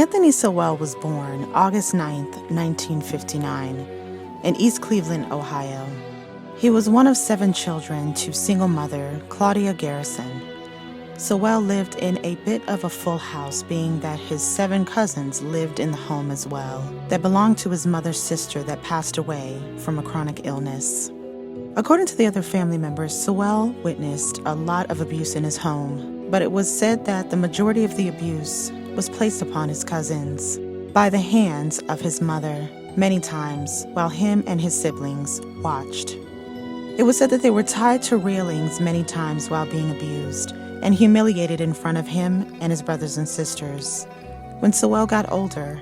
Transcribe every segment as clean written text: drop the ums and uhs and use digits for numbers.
Anthony Sowell was born August 9, 1959, in East Cleveland, Ohio. He was one of 7 children to single mother Claudia Garrison. Sowell lived in a bit of a full house, being that his 7 cousins lived in the home as well, that belonged to his mother's sister that passed away from a chronic illness. According to the other family members, Sowell witnessed a lot of abuse in his home, but it was said that the majority of the abuse was placed upon his cousins by the hands of his mother many times while him and his siblings watched. It was said that they were tied to railings many times while being abused and humiliated in front of him and his brothers and sisters. When Sowell got older,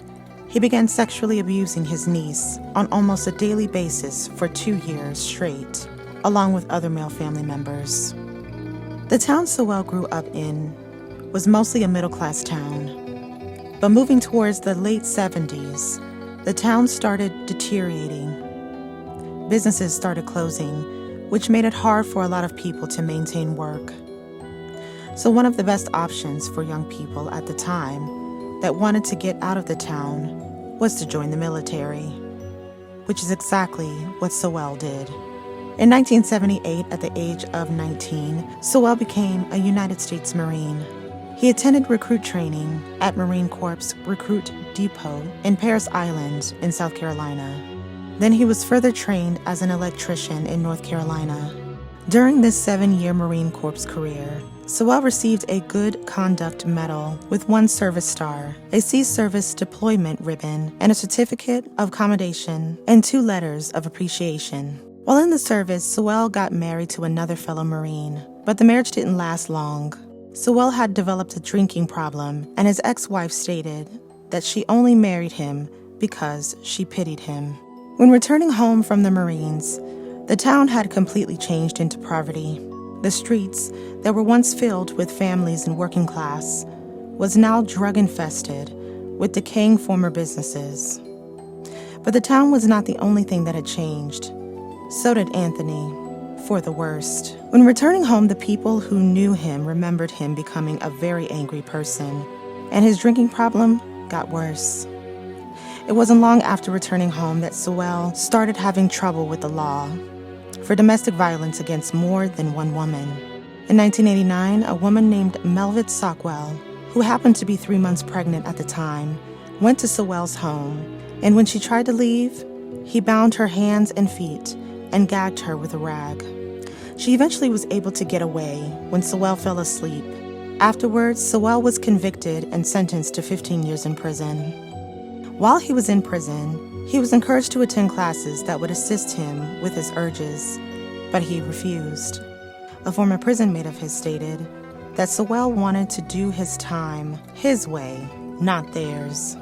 he began sexually abusing his niece on almost a daily basis for 2 years straight, along with other male family members. The town Sowell grew up in was mostly a middle-class town, but moving towards the late 70s, the town started deteriorating. Businesses started closing, which made it hard for a lot of people to maintain work. So one of the best options for young people at the time that wanted to get out of the town was to join the military, which is exactly what Sowell did. In 1978, at the age of 19, Sowell became a United States Marine. He attended recruit training at Marine Corps Recruit Depot in Parris Island in South Carolina. Then he was further trained as an electrician in North Carolina. During this 7-year Marine Corps career, Sowell received a Good Conduct Medal with 1 service star, a Sea Service Deployment Ribbon, and a Certificate of Commendation and 2 letters of appreciation. While in the service, Sowell got married to another fellow Marine, but the marriage didn't last long. Sowell had developed a drinking problem, and his ex-wife stated that she only married him because she pitied him. When returning home from the Marines, the town had completely changed into poverty. The streets that were once filled with families and working class was now drug-infested with decaying former businesses. But the town was not the only thing that had changed. So did Anthony, for the worst. When returning home, the people who knew him remembered him becoming a very angry person, and his drinking problem got worse. It wasn't long after returning home that Sowell started having trouble with the law for domestic violence against more than 1 woman. In 1989, a woman named Melvin Sockwell, who happened to be 3 months pregnant at the time, went to Sowell's home, and when she tried to leave, he bound her hands and feet and gagged her with a rag. She eventually was able to get away when Sowell fell asleep. Afterwards, Sowell was convicted and sentenced to 15 years in prison. While he was in prison, he was encouraged to attend classes that would assist him with his urges, but he refused. A former prison mate of his stated that Sowell wanted to do his time his way, not theirs.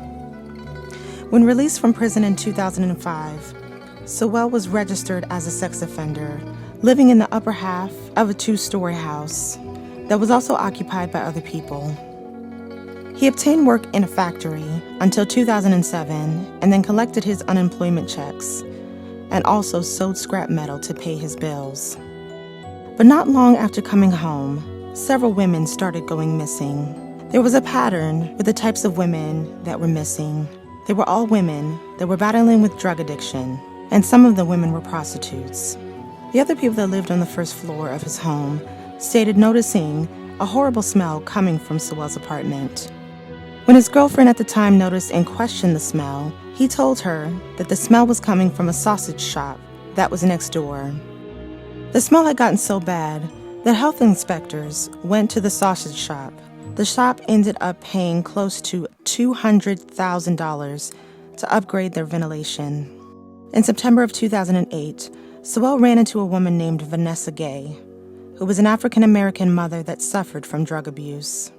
When released from prison in 2005, Sowell was registered as a sex offender, living in the upper half of a 2-story house that was also occupied by other people. He obtained work in a factory until 2007 and then collected his unemployment checks and also sold scrap metal to pay his bills. But not long after coming home, several women started going missing. There was a pattern with the types of women that were missing. They were all women that were battling with drug addiction, and some of the women were prostitutes. The other people that lived on the first floor of his home stated noticing a horrible smell coming from Sowell's apartment. When his girlfriend at the time noticed and questioned the smell, he told her that the smell was coming from a sausage shop that was next door. The smell had gotten so bad that health inspectors went to the sausage shop. The shop ended up paying close to $200,000 to upgrade their ventilation. In September of 2008, Sowell ran into a woman named Vanessa Gay, who was an African-American mother that suffered from drug abuse.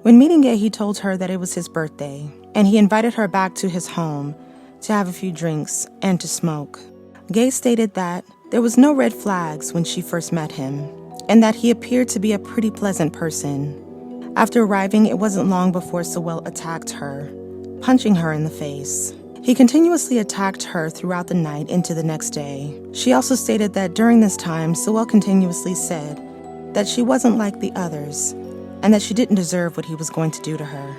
When meeting Gay, he told her that it was his birthday, and he invited her back to his home to have a few drinks and to smoke. Gay stated that there was no red flags when she first met him, and that he appeared to be a pretty pleasant person. After arriving, it wasn't long before Sowell attacked her, punching her in the face. He continuously attacked her throughout the night into the next day. She also stated that during this time, Sowell continuously said that she wasn't like the others, and that she didn't deserve what he was going to do to her.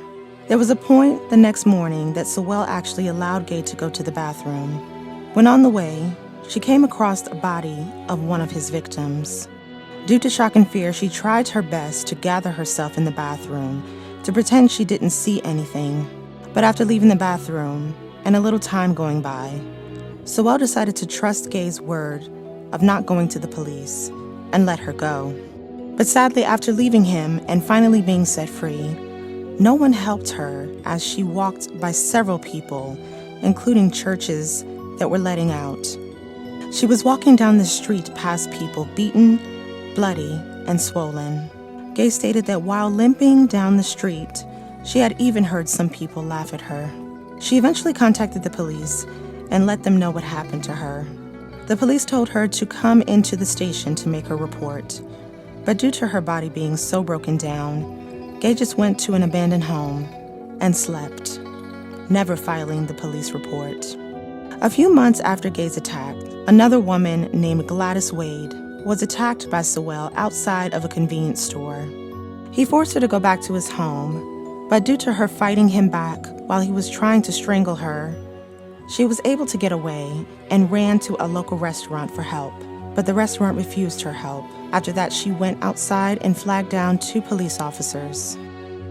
There was a point the next morning that Sowell actually allowed Gay to go to the bathroom. When on the way, she came across the body of one of his victims. Due to shock and fear, she tried her best to gather herself in the bathroom to pretend she didn't see anything. But after leaving the bathroom and a little time going by, Sowell decided to trust Gay's word of not going to the police and let her go. But sadly, after leaving him and finally being set free, no one helped her as she walked by several people, including churches that were letting out. She was walking down the street past people beaten, bloody, and swollen. Gay stated that while limping down the street, she had even heard some people laugh at her. She eventually contacted the police and let them know what happened to her. The police told her to come into the station to make her report, but due to her body being so broken down, Gay just went to an abandoned home and slept, never filing the police report. A few months after Gay's attack, another woman named Gladys Wade was attacked by Sowell outside of a convenience store. He forced her to go back to his home, but due to her fighting him back while he was trying to strangle her, she was able to get away and ran to a local restaurant for help, but the restaurant refused her help. After that, she went outside and flagged down 2 police officers.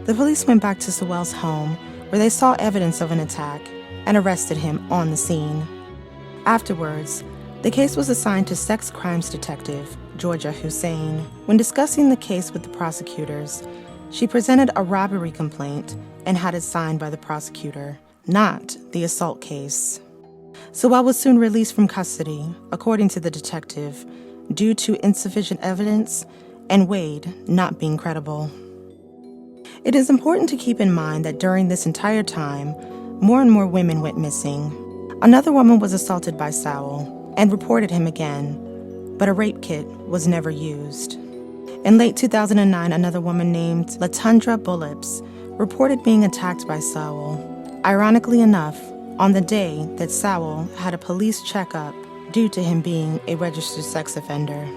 The police went back to Sowell's home, where they saw evidence of an attack and arrested him on the scene. Afterwards, the case was assigned to sex crimes detective Georgia Hussein. When discussing the case with the prosecutors, she presented a robbery complaint and had it signed by the prosecutor, not the assault case. Sowell was soon released from custody, according to the detective, due to insufficient evidence and Wade not being credible. It is important to keep in mind that during this entire time, more and more women went missing. Another woman was assaulted by Sowell and reported him again, but a rape kit was never used. In late 2009, another woman named Latundra Bullips reported being attacked by Sowell. Ironically enough, on the day that Sowell had a police checkup due to him being a registered sex offender.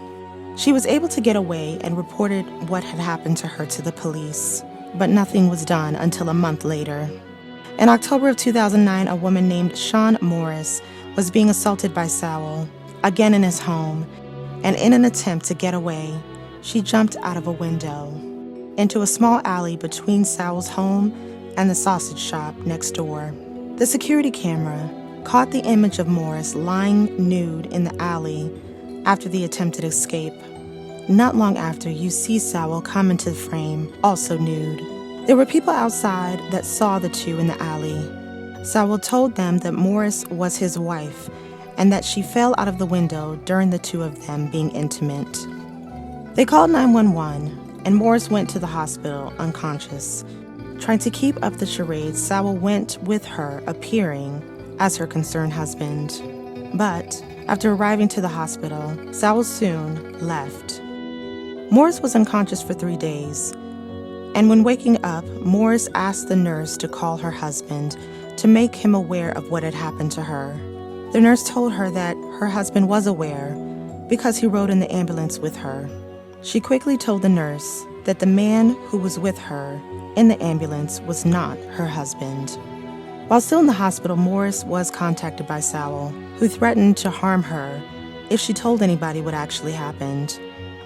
She was able to get away and reported what had happened to her to the police, but nothing was done until a month later. In October of 2009, a woman named Shawn Morris was being assaulted by Sowell, again in his home, and in an attempt to get away, she jumped out of a window into a small alley between Sowell's home and the sausage shop next door. The security camera caught the image of Morris lying nude in the alley after the attempted escape. Not long after, you see Sowell come into the frame, also nude. There were people outside that saw the two in the alley. Sowell told them that Morris was his wife and that she fell out of the window during the two of them being intimate. They called 911, and Morris went to the hospital unconscious. Trying to keep up the charade, Sowell went with her, appearing as her concerned husband. But after arriving to the hospital, Sowell soon left. Morris was unconscious for 3 days, and when waking up, Morris asked the nurse to call her husband to make him aware of what had happened to her. The nurse told her that her husband was aware because he rode in the ambulance with her. She quickly told the nurse that the man who was with her in the ambulance was not her husband. While still in the hospital, Morris was contacted by Sowell, who threatened to harm her if she told anybody what actually happened,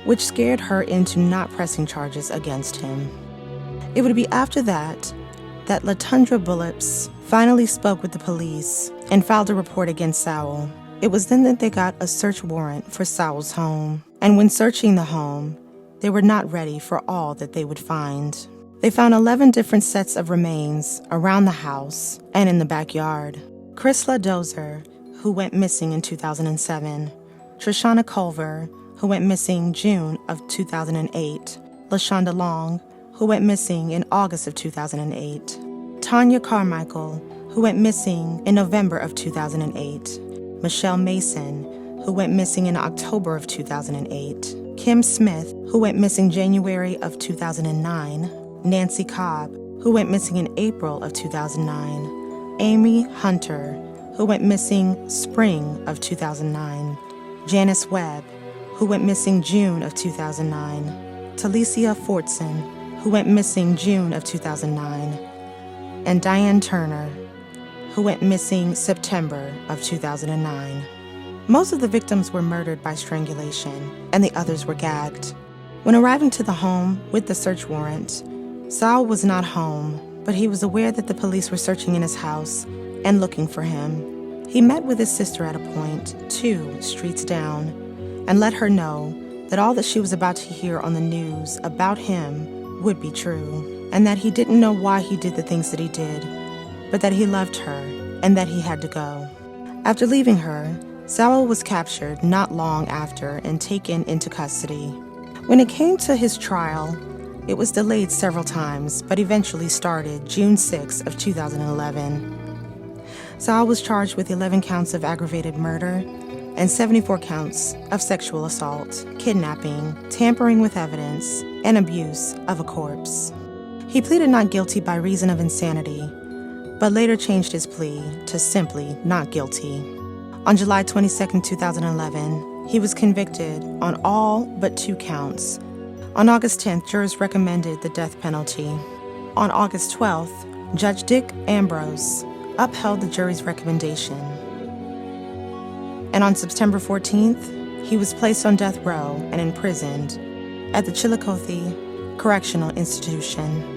which scared her into not pressing charges against him. It would be after that Latundra Bullips finally spoke with the police and filed a report against Sowell. It was then that they got a search warrant for Sowell's home, and when searching the home, they were not ready for all that they would find. They found 11 different sets of remains around the house and in the backyard. Chrysla Dozer, who went missing in 2007, Trishana Culver, who went missing June of 2008, LaShonda Long, who went missing in August of 2008, Tanya Carmichael, who went missing in November of 2008, Michelle Mason, who went missing in October of 2008, Kim Smith, who went missing January of 2009, Nancy Cobb, who went missing in April of 2009, Amy Hunter, who went missing spring of 2009, Janice Webb, who went missing June of 2009, Talicia Fortson, who went missing June of 2009, and Diane Turner, who went missing September of 2009. Most of the victims were murdered by strangulation, and the others were gagged. When arriving to the home with the search warrant, Sowell was not home, but he was aware that the police were searching in his house and looking for him. He met with his sister at a point 2 streets down and let her know that all that she was about to hear on the news about him would be true, and that he didn't know why he did the things that he did, but that he loved her and that he had to go. After leaving her, Sowell was captured not long after and taken into custody. When it came to his trial, it was delayed several times, but eventually started June 6 of 2011. Sowell was charged with 11 counts of aggravated murder and 74 counts of sexual assault, kidnapping, tampering with evidence, and abuse of a corpse. He pleaded not guilty by reason of insanity, but later changed his plea to simply not guilty. On July 22, 2011, he was convicted on all but 2 counts. On August 10th, jurors recommended the death penalty. On August 12th, Judge Dick Ambrose upheld the jury's recommendation. And on September 14th, he was placed on death row and imprisoned at the Chillicothe Correctional Institution.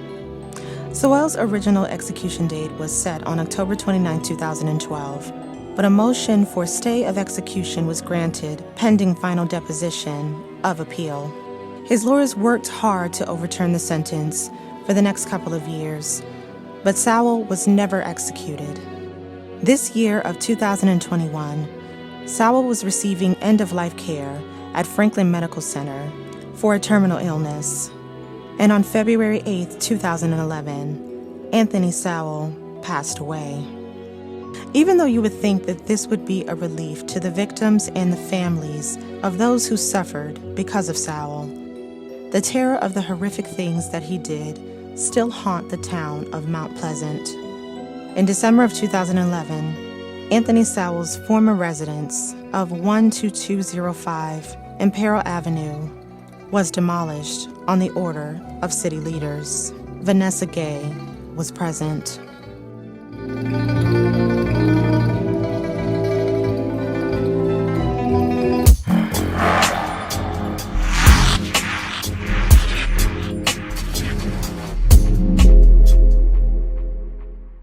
Sowell's original execution date was set on October 29, 2012, but a motion for stay of execution was granted pending final deposition of appeal. His lawyers worked hard to overturn the sentence for the next couple of years, but Sowell was never executed. This year of 2021, Sowell was receiving end-of-life care at Franklin Medical Center for a terminal illness. And on February 8, 2011, Anthony Sowell passed away. Even though you would think that this would be a relief to the victims and the families of those who suffered because of Sowell, the terror of the horrific things that he did still haunt the town of Mount Pleasant. In December of 2011, Anthony Sowell's former residence of 12205 Imperial Avenue was demolished on the order of city leaders. Vanessa Gay was present.